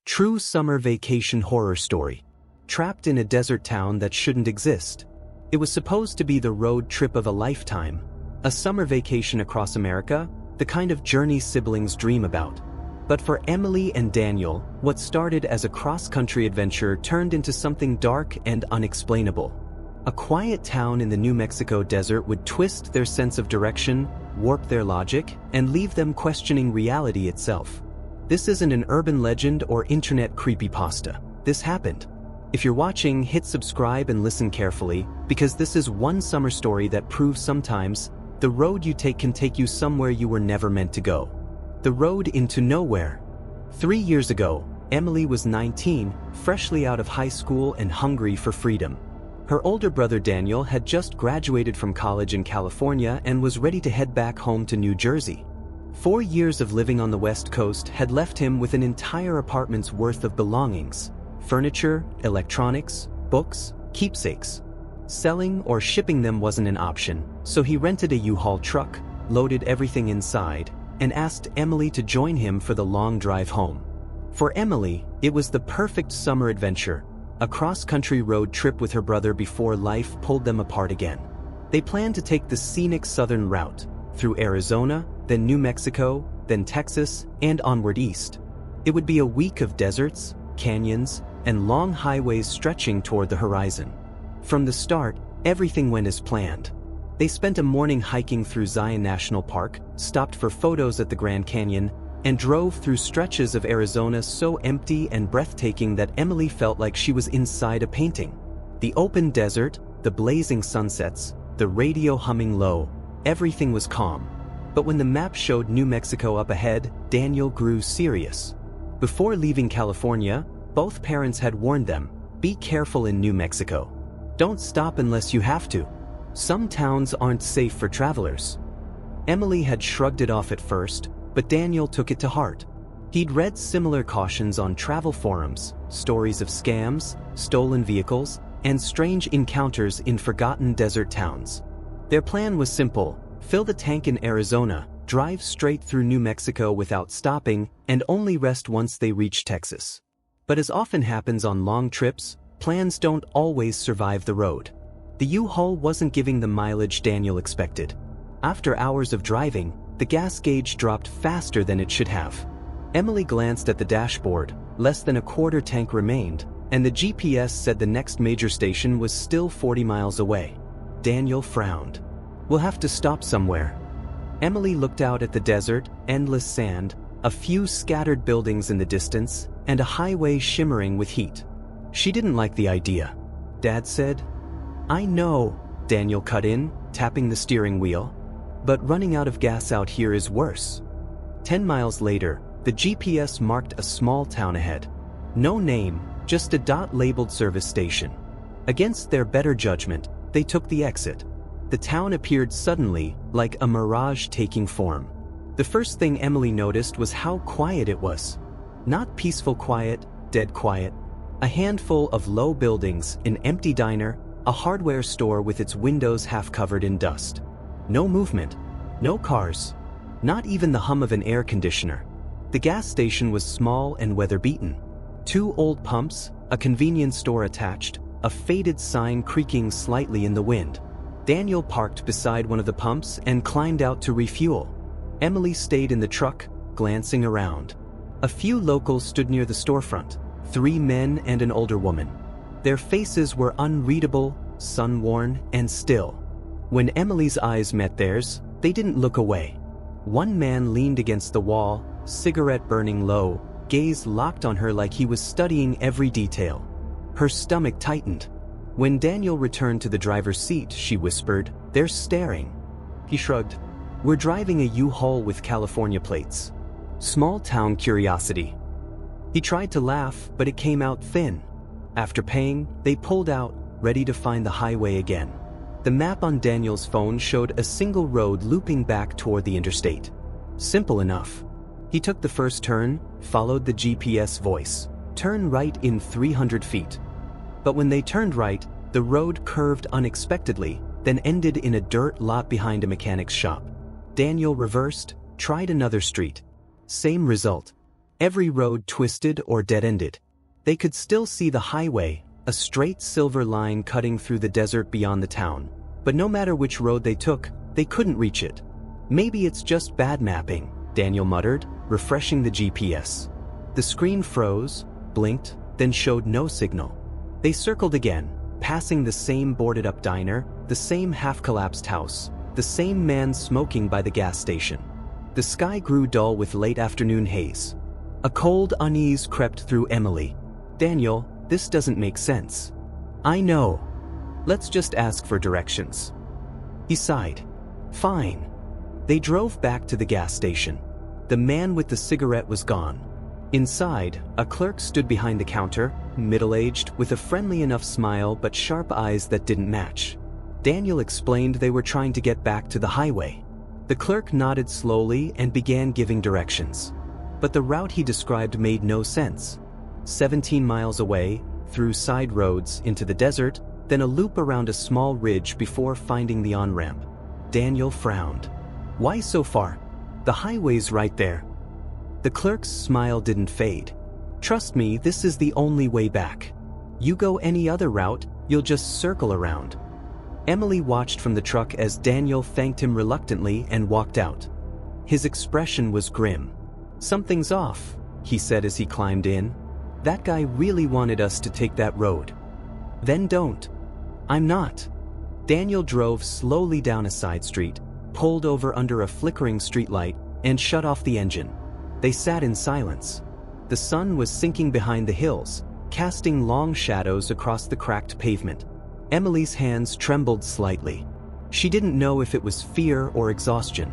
True summer vacation horror story. Trapped in a desert town that shouldn't exist. It was supposed to be the road trip of a lifetime. A summer vacation across America, the kind of journey siblings dream about. But for Emily and Daniel, what started as a cross-country adventure turned into something dark and unexplainable. A quiet town in the New Mexico desert would twist their sense of direction, warp their logic, and leave them questioning reality itself. This isn't an urban legend or internet creepypasta. This happened. If you're watching, hit subscribe and listen carefully, because this is one summer story that proves sometimes the road you take can take you somewhere you were never meant to go. The road into nowhere. 3 years ago, Emily was 19, freshly out of high school and hungry for freedom. Her older brother Daniel had just graduated from college in California and was ready to head back home to New Jersey. 4 years of living on the West Coast had left him with an entire apartment's worth of belongings: furniture, electronics, books, keepsakes. Selling or shipping them wasn't an option, so he rented a U-Haul truck, loaded everything inside, and asked Emily to join him for the long drive home. For Emily, it was the perfect summer adventure, a cross-country road trip with her brother before life pulled them apart again. They planned to take the scenic southern route, through Arizona, then New Mexico, then Texas, and onward east. It would be a week of deserts, canyons, and long highways stretching toward the horizon. From the start, everything went as planned. They spent a morning hiking through Zion National Park, stopped for photos at the Grand Canyon, and drove through stretches of Arizona so empty and breathtaking that Emily felt like she was inside a painting. The open desert, the blazing sunsets, the radio humming low, everything was calm. But when the map showed New Mexico up ahead, Daniel grew serious. Before leaving California, both parents had warned them, be careful in New Mexico. Don't stop unless you have to. Some towns aren't safe for travelers. Emily had shrugged it off at first, but Daniel took it to heart. He'd read similar cautions on travel forums, stories of scams, stolen vehicles, and strange encounters in forgotten desert towns. Their plan was simple: fill the tank in Arizona, drive straight through New Mexico without stopping, and only rest once they reach Texas. But as often happens on long trips, plans don't always survive the road. The U-Haul wasn't giving the mileage Daniel expected. After hours of driving, the gas gauge dropped faster than it should have. Emily glanced at the dashboard. Less than a quarter tank remained, and the GPS said the next major station was still 40 miles away. Daniel frowned. We'll have to stop somewhere. Emily looked out at the desert, endless sand, a few scattered buildings in the distance, and a highway shimmering with heat. She didn't like the idea. Dad said. I know, Daniel cut in, tapping the steering wheel. But running out of gas out here is worse. 10 miles later, the GPS marked a small town ahead. No name, just a dot-labeled service station. Against their better judgment, they took the exit. The town appeared suddenly, like a mirage taking form. The first thing Emily noticed was how quiet it was. Not peaceful quiet, dead quiet. A handful of low buildings, an empty diner, a hardware store with its windows half covered in dust. No movement, no cars, not even the hum of an air conditioner. The gas station was small and weather-beaten. 2 old pumps, a convenience store attached, a faded sign creaking slightly in the wind. Daniel parked beside one of the pumps and climbed out to refuel. Emily stayed in the truck, glancing around. A few locals stood near the storefront, 3 men and an older woman. Their faces were unreadable, sun-worn, and still. When Emily's eyes met theirs, they didn't look away. One man leaned against the wall, cigarette burning low, gaze locked on her like he was studying every detail. Her stomach tightened. When Daniel returned to the driver's seat, she whispered, "They're staring." He shrugged. "We're driving a U-Haul with California plates. Small town curiosity." He tried to laugh, but it came out thin. After paying, they pulled out, ready to find the highway again. The map on Daniel's phone showed a single road looping back toward the interstate. Simple enough. He took the first turn, followed the GPS voice. Turn right in 300 feet. But when they turned right, the road curved unexpectedly, then ended in a dirt lot behind a mechanic's shop. Daniel reversed, tried another street. Same result. Every road twisted or dead-ended. They could still see the highway, a straight silver line cutting through the desert beyond the town. But no matter which road they took, they couldn't reach it. "Maybe it's just bad mapping," Daniel muttered, refreshing the GPS. The screen froze, blinked, then showed no signal. They circled again, passing the same boarded-up diner, the same half-collapsed house, the same man smoking by the gas station. The sky grew dull with late afternoon haze. A cold unease crept through Emily. "Daniel, this doesn't make sense." "I know. Let's just ask for directions." He sighed. "Fine." They drove back to the gas station. The man with the cigarette was gone. Inside, a clerk stood behind the counter, middle-aged, with a friendly enough smile but sharp eyes that didn't match. Daniel explained they were trying to get back to the highway. The clerk nodded slowly and began giving directions. But the route he described made no sense. 17 miles away, through side roads, into the desert, then a loop around a small ridge before finding the on-ramp. Daniel frowned. "Why so far? The highway's right there." The clerk's smile didn't fade. "Trust me, this is the only way back. You go any other route, you'll just circle around." Emily watched from the truck as Daniel thanked him reluctantly and walked out. His expression was grim. "Something's off," he said as he climbed in. "That guy really wanted us to take that road." "Then don't." "I'm not." Daniel drove slowly down a side street, pulled over under a flickering streetlight, and shut off the engine. They sat in silence. The sun was sinking behind the hills, casting long shadows across the cracked pavement. Emily's hands trembled slightly. She didn't know if it was fear or exhaustion.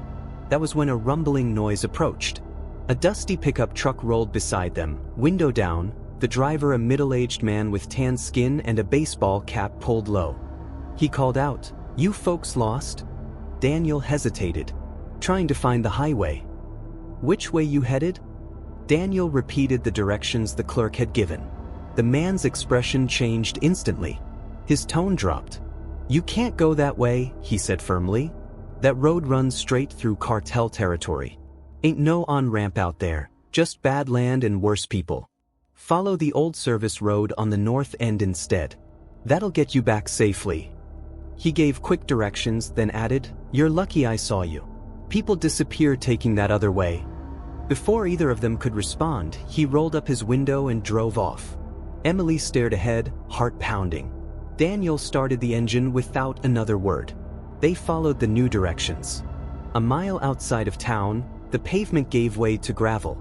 That was when a rumbling noise approached. A dusty pickup truck rolled beside them, window down, the driver a middle-aged man with tan skin and a baseball cap pulled low. He called out, "You folks lost?" Daniel hesitated, trying to find the highway. "Which way you headed?" Daniel repeated the directions the clerk had given. The man's expression changed instantly. His tone dropped. "You can't go that way," he said firmly. "That road runs straight through cartel territory. Ain't no on-ramp out there, just bad land and worse people. Follow the old service road on the north end instead. That'll get you back safely." He gave quick directions, then added, "You're lucky I saw you. People disappear taking that other way." Before either of them could respond, he rolled up his window and drove off. Emily stared ahead, heart pounding. Daniel started the engine without another word. They followed the new directions. A mile outside of town, the pavement gave way to gravel.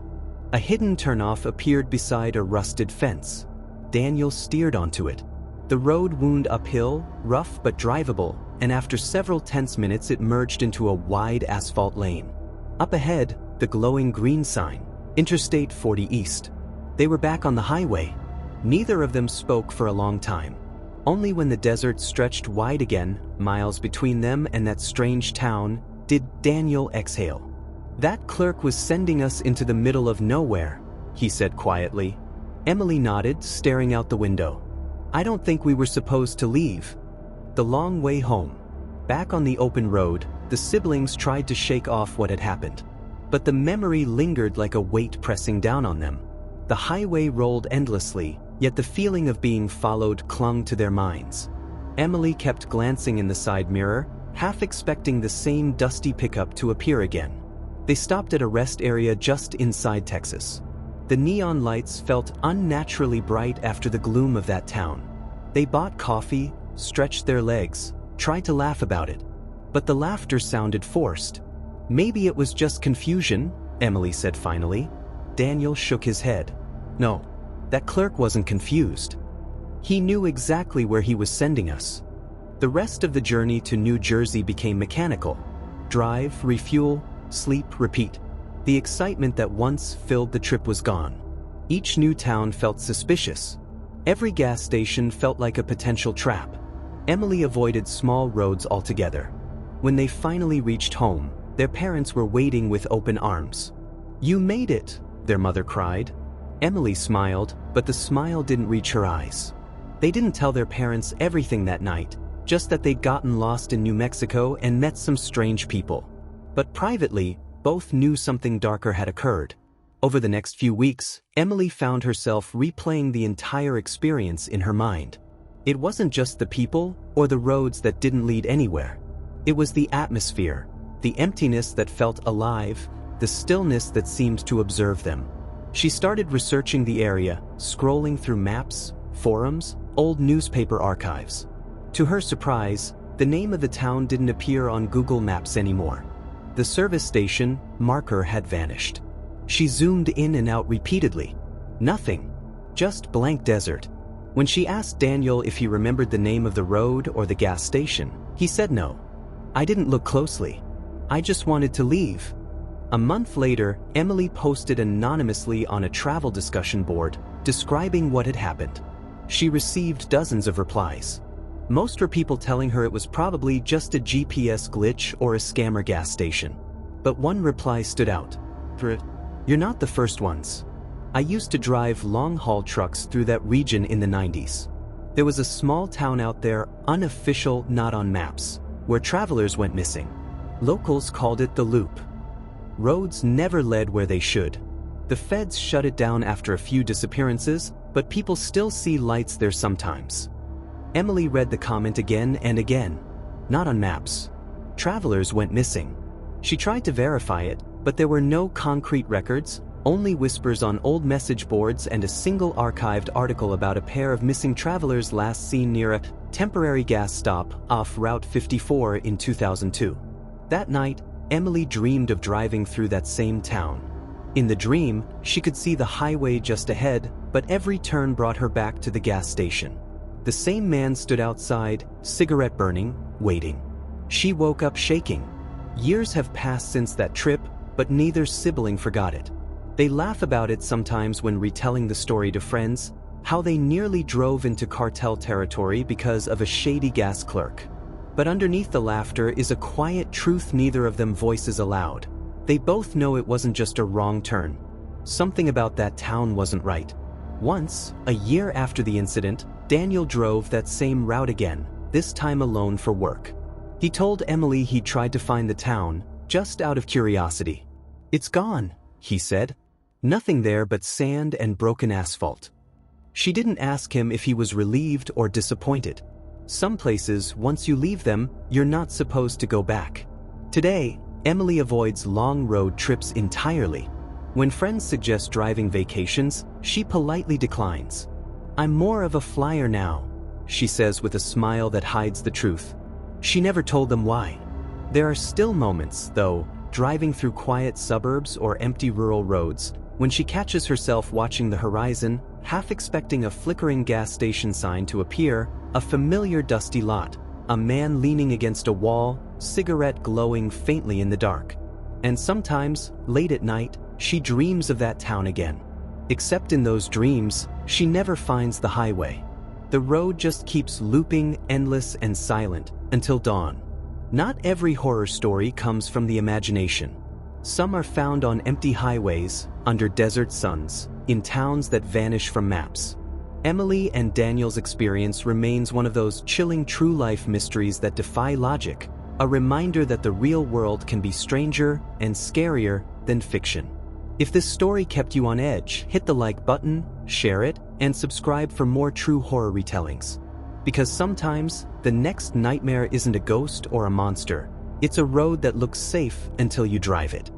A hidden turnoff appeared beside a rusted fence. Daniel steered onto it. The road wound uphill, rough but drivable, and after several tense minutes it merged into a wide asphalt lane. Up ahead, the glowing green sign, Interstate 40 East. They were back on the highway. Neither of them spoke for a long time. Only when the desert stretched wide again, miles between them and that strange town, did Daniel exhale. "That clerk was sending us into the middle of nowhere," he said quietly. Emily nodded, staring out the window. "I don't think we were supposed to leave." The long way home. Back on the open road, the siblings tried to shake off what had happened. But the memory lingered like a weight pressing down on them. The highway rolled endlessly, yet the feeling of being followed clung to their minds. Emily kept glancing in the side mirror, half expecting the same dusty pickup to appear again. They stopped at a rest area just inside Texas. The neon lights felt unnaturally bright after the gloom of that town. They bought coffee, stretched their legs, tried to laugh about it. But the laughter sounded forced. "Maybe it was just confusion," Emily said finally. Daniel shook his head. "No, that clerk wasn't confused. He knew exactly where he was sending us." The rest of the journey to New Jersey became mechanical. Drive, refuel, sleep, repeat. The excitement that once filled the trip was gone. Each new town felt suspicious. Every gas station felt like a potential trap. Emily avoided small roads altogether. When they finally reached home, their parents were waiting with open arms. "You made it," their mother cried. Emily smiled, but the smile didn't reach her eyes. They didn't tell their parents everything that night, just that they'd gotten lost in New Mexico and met some strange people. But privately, both knew something darker had occurred. Over the next few weeks, Emily found herself replaying the entire experience in her mind. It wasn't just the people or the roads that didn't lead anywhere. It was the atmosphere, the emptiness that felt alive, the stillness that seemed to observe them. She started researching the area, scrolling through maps, forums, old newspaper archives. To her surprise, the name of the town didn't appear on Google Maps anymore. The service station marker had vanished. She zoomed in and out repeatedly. Nothing. Just blank desert. When she asked Daniel if he remembered the name of the road or the gas station, he said no. I didn't look closely. I just wanted to leave. A month later, Emily posted anonymously on a travel discussion board, describing what had happened. She received dozens of replies. Most were people telling her it was probably just a GPS glitch or a scammer gas station. But one reply stood out. You're not the first ones. I used to drive long-haul trucks through that region in the 90s. There was a small town out there, unofficial, not on maps, where travelers went missing. Locals called it the Loop. Roads never led where they should. The feds shut it down after a few disappearances, but people still see lights there sometimes. Emily read the comment again and again. Not on maps. Travelers went missing. She tried to verify it, but there were no concrete records, only whispers on old message boards and a single archived article about a pair of missing travelers last seen near a temporary gas stop off Route 54 in 2002. That night, Emily dreamed of driving through that same town. In the dream, she could see the highway just ahead, but every turn brought her back to the gas station. The same man stood outside, cigarette burning, waiting. She woke up shaking. Years have passed since that trip, but neither sibling forgot it. They laugh about it sometimes when retelling the story to friends, how they nearly drove into cartel territory because of a shady gas clerk. But underneath the laughter is a quiet truth neither of them voices aloud. They both know it wasn't just a wrong turn. Something about that town wasn't right. Once, a year after the incident, Daniel drove that same route again, this time alone for work. He told Emily he'd tried to find the town, just out of curiosity. It's gone, he said. Nothing there but sand and broken asphalt. She didn't ask him if he was relieved or disappointed. Some places, once you leave them, you're not supposed to go back. Today, Emily avoids long road trips entirely. When friends suggest driving vacations, she politely declines. I'm more of a flyer now, she says with a smile that hides the truth. She never told them why. There are still moments, though, driving through quiet suburbs or empty rural roads, when she catches herself watching the horizon, half expecting a flickering gas station sign to appear, a familiar dusty lot, a man leaning against a wall, cigarette glowing faintly in the dark. And sometimes, late at night, she dreams of that town again. Except in those dreams, she never finds the highway. The road just keeps looping, endless and silent, until dawn. Not every horror story comes from the imagination. Some are found on empty highways, under desert suns, in towns that vanish from maps. Emily and Daniel's experience remains one of those chilling true-life mysteries that defy logic, a reminder that the real world can be stranger and scarier than fiction. If this story kept you on edge, hit the like button, share it, and subscribe for more true horror retellings. Because sometimes, the next nightmare isn't a ghost or a monster. It's a road that looks safe until you drive it.